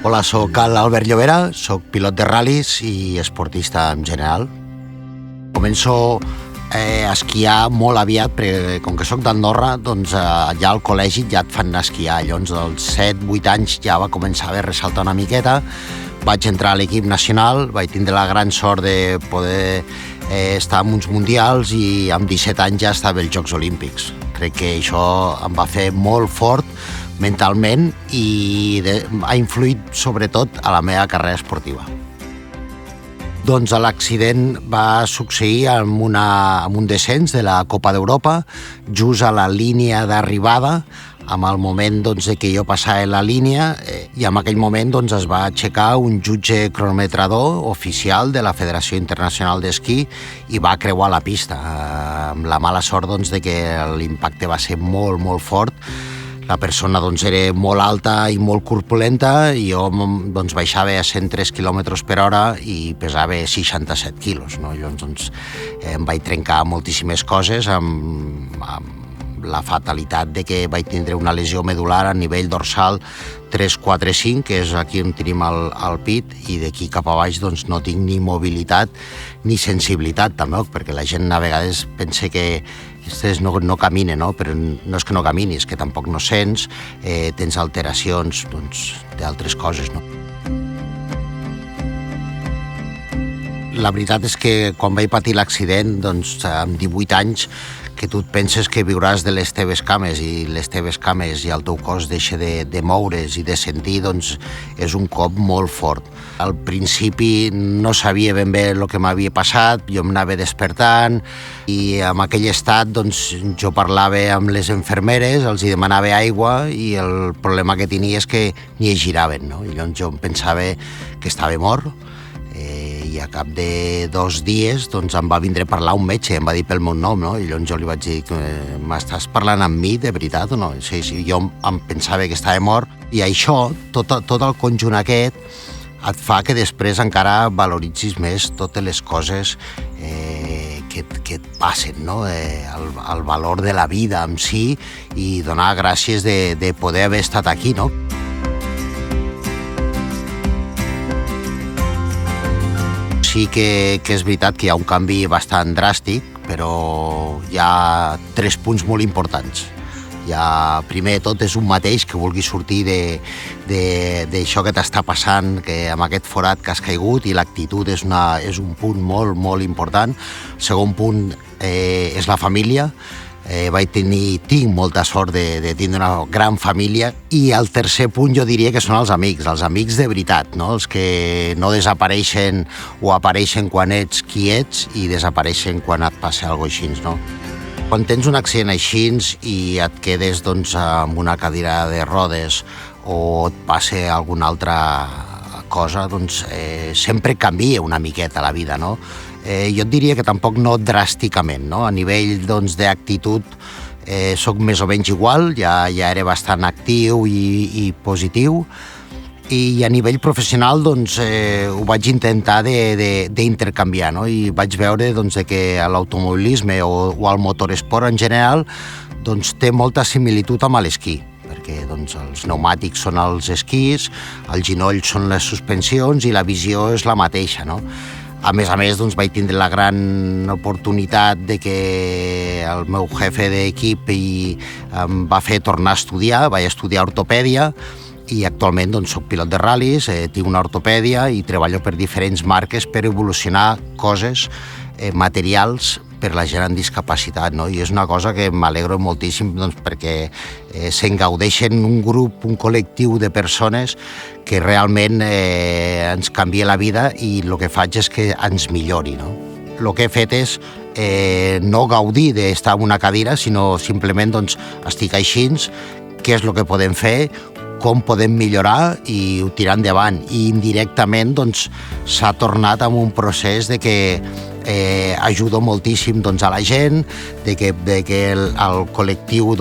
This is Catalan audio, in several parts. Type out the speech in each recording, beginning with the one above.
Hola, sóc l'Albert Llobera, sóc pilot de ral·lis i esportista en general. Començo a esquiar molt aviat, perquè com que sóc d'Andorra, doncs ja al col·legi ja et fan esquiar. Llavors, als 7-8 anys ja va començar a ressaltar una miqueta. Vaig entrar a l'equip nacional, vaig tindre la gran sort de poder estar en uns mundials i amb 17 anys ja estava als Jocs Olímpics. Crec que això em va fer molt fort mentalment i ha influït sobretot a la meva carrera esportiva. Doncs l'accident va succeir amb un descens de la Copa d'Europa, just a la línia d'arribada, amb el moment que jo passava la línia, i en aquell moment es va aixecar un jutge cronometrador oficial de la Federació Internacional d'Esquí i va creuar la pista, amb la mala sort de que l'impacte va ser molt, molt fort. La persona era molt alta i molt corpulenta i jo baixava a 103 km per hora i pesava 67 quilos. No? Llavors em vaig trencar moltíssimes coses amb la fatalitat de que vaig tindre una lesió medular a nivell dorsal 3, 4, 5, que és aquí on tenim el pit, i d'aquí cap a baix no tinc ni mobilitat ni sensibilitat tampoc, perquè la gent a vegades pensa que no camina, no? Però no és que no caminis, que tampoc no sents, tens alteracions d'altres coses, no? La veritat és que quan vaig patir l'accident, amb 18 anys, que tu et penses que viuràs de les teves cames i les teves cames i el teu cos deixa de moure's i de sentir, és un cop molt fort. Al principi no sabia ben bé el que m'havia passat, jo m'anava despertant i en aquell estat jo parlava amb les infermeres, els demanava aigua i el problema que tenia és que ni es giraven, no? I llavors jo em pensava que estava mort. I a cap de 2 dies em va vindre a parlar un metge, em va dir pel meu nom, no? I llavors jo li vaig dir, m'estàs parlant amb mi de veritat o no? Sí, jo em pensava que estava mort, i això, tot el conjunt aquest, et fa que després encara valoritzis més totes les coses que et passen, no? El valor de la vida en si i donar gràcies de poder haver estat aquí, no? Sí que és veritat que hi ha un canvi bastant dràstic, però hi ha 3 punts molt importants. Primer de tot és un mateix que vulgui sortir d'això que t'està passant, que amb aquest forat que has caigut, i l'actitud és un punt molt, molt important. El segon punt és la família. Tinc molta sort de tindre una gran família, i el tercer punt jo diria que són els amics de veritat, no? Els que no desapareixen o apareixen quan ets qui ets i desapareixen quan et passa alguna cosa així, no? Quan tens un accident així i et quedes amb una cadira de rodes o et passa alguna altra cosa, sempre canvia una miqueta la vida, no? Jo et diria que tampoc no dràsticament, no? A nivell d'actitud soc més o menys igual, ja era bastant actiu i positiu, i a nivell professional ho vaig intentar d'intercanviar, no? I vaig veure que l'automobilisme o el motoresport en general té molta similitud amb l'esquí, perquè els pneumàtics són els esquís, els ginolls són les suspensions i la visió és la mateixa, no? A més, vaig tindre la gran oportunitat de que el meu jefe d'equip em va fer tornar a estudiar, vaig estudiar ortopèdia, i actualment soc pilot de ral·lis, tinc una ortopèdia i treballo per diferents marques per evolucionar coses materials per la gent amb discapacitat, no? I és una cosa que m'alegro moltíssim perquè se'n gaudeixen un grup, un col·lectiu de persones que realment ens canvia la vida, i el que faig és que ens millori, no? El que he fet és no gaudir d'estar en una cadira, sinó simplement estic així, què és el que podem fer, com podem millorar i ho tirar endavant. I indirectament s'ha tornat en un procés de que ajudo moltíssim a la gent, de que el col·lectiu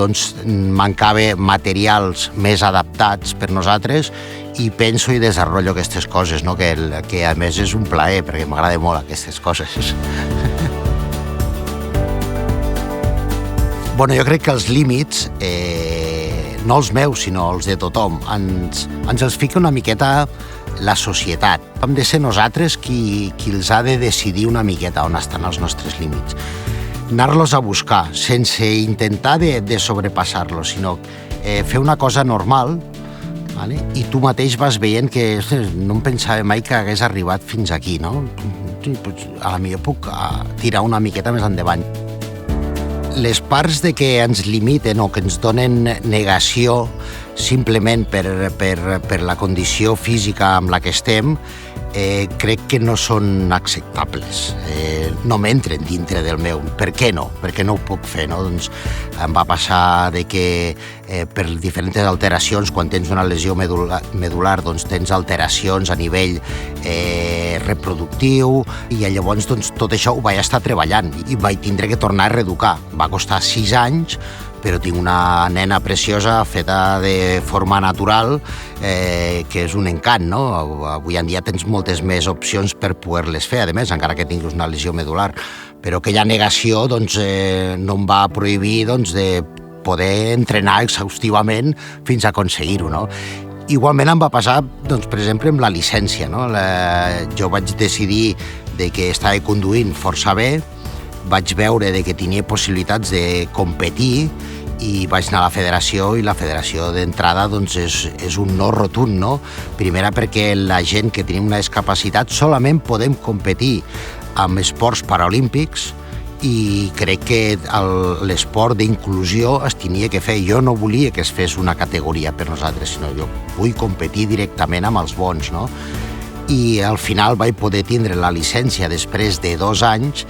mancava materials més adaptats per nosaltres, i penso i desenvolupo aquestes coses, no? Que a més és un plaer, perquè m'agrada molt aquestes coses. Jo crec que els límits no els meus, sinó els de tothom, ens els fica una miqueta la societat. Hem de ser nosaltres qui els ha de decidir una miqueta on estan els nostres límits. Anar-los a buscar, sense intentar de sobrepassar-los, sinó fer una cosa normal, vale? I tu mateix vas veient que no em pensava mai que hagués arribat fins aquí, no? A la millor puc tirar una miqueta més endavant. Les parts de que ens limiten o que ens donen negació simplement per la condició física amb la que estem, crec que no són acceptables. No m'entren dintre del meu. Per què no? Per què no ho puc fer? No? Doncs em va passar de que per diferents alteracions, quan tens una lesió medular, doncs tens alteracions a nivell reproductiu, i llavors doncs, tot això ho vaig estar treballant i vaig tindre que tornar a reeducar. Va costar 6 anys, però tinc una nena preciosa feta de forma natural, que és un encant, no? Avui en dia tens moltes més opcions per poder-les fer, a més, encara que tinguis una lesió medular. Però aquella negació doncs, no em va prohibir doncs, de poder entrenar exhaustivament fins a aconseguir-ho, no? Igualment em va passar, doncs, per exemple, amb la llicència, no? Jo vaig decidir de que estava conduint força bé, vaig veure de que tenia possibilitats de competir i vaig anar a la federació, i la federació d'entrada doncs, és un no rotund, no? Primera, perquè la gent que tenim una discapacitat solament podem competir amb esports paralímpics, i crec que l'esport d'inclusió es tenia que fer. Jo no volia que es fes una categoria per nosaltres, sinó jo vull competir directament amb els bons, no? I al final vaig poder tindre la llicència després de 2 anys,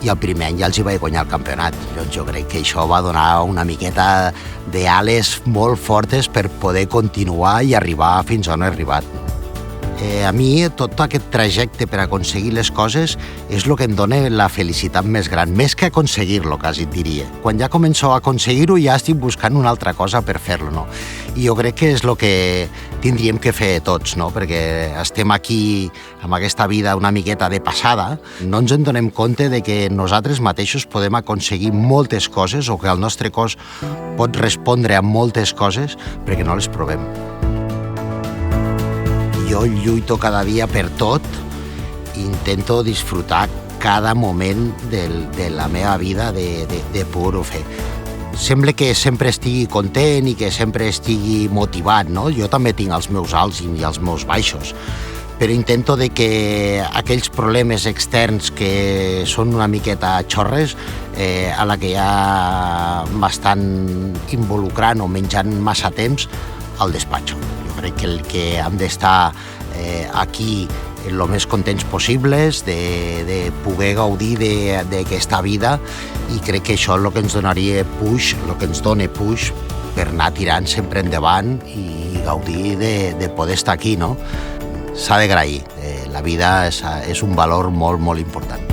i el primer any ja els hi vaig guanyar el campionat. Jo crec que això va donar una miqueta d'ales molt fortes per poder continuar i arribar fins on he arribat. A mi tot aquest trajecte per aconseguir les coses és el que em dona la felicitat més gran, més que aconseguir-lo, quasi et diria. Quan ja començo a aconseguir-ho ja estic buscant una altra cosa per fer-lo, no? I jo crec que és el que tindríem que fer tots, no? Perquè estem aquí amb aquesta vida una miqueta de passada, no ens en donem compte de que nosaltres mateixos podem aconseguir moltes coses, o que el nostre cos pot respondre a moltes coses perquè no les provem. Jo lluito cada dia per tot i intento disfrutar cada moment de la meva vida de poder-ho fer. Sembla que sempre estigui content i que sempre estigui motivat, no? Jo també tinc els meus alts i els meus baixos, però intento de que aquells problemes externs que són una miqueta xorres, a la que ja m'estan involucrant o menjant massa temps, al despatxo. Jo crec que el que hem d'estar aquí el més contents possibles, de poder gaudir d'aquesta vida, i crec que això és el que ens donaria puix, el que ens dona puix per anar tirant sempre endavant i gaudir de poder estar aquí, no? S'ha d'agrair. La vida és un valor molt, molt important.